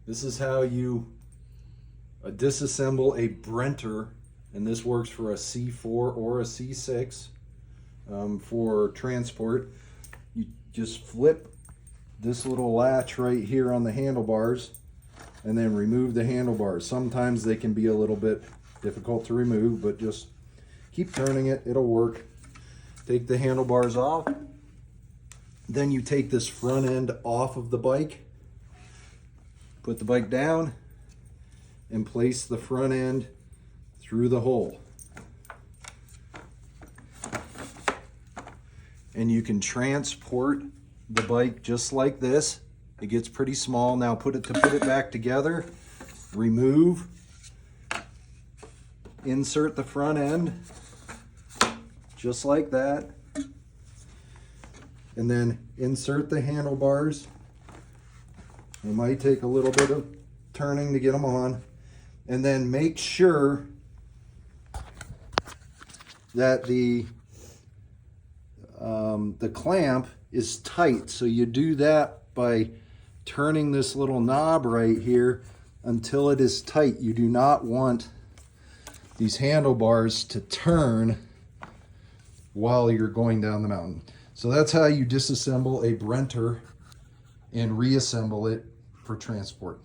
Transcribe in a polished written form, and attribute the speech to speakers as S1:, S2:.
S1: This is how you disassemble a Brenter, and this works for a C4 or a C6 for transport. You just flip this little latch right here on the handlebars and then remove the handlebars. Sometimes they can be a little bit difficult to remove, but just keep turning it, it'll work. Take the handlebars off. Then you take this front end off of the bike, put the bike down, and place the front end through the hole. And you can transport the bike just like this. It gets pretty small. Now put it back together, remove, insert the front end just like that, and then insert the handlebars. It might take a little bit of turning to get them on, and then make sure that the clamp is tight. So you do that by turning this little knob right here until it is tight. You do not want these handlebars to turn while you're going down the mountain. So that's how you disassemble a Brenter and reassemble it for transport.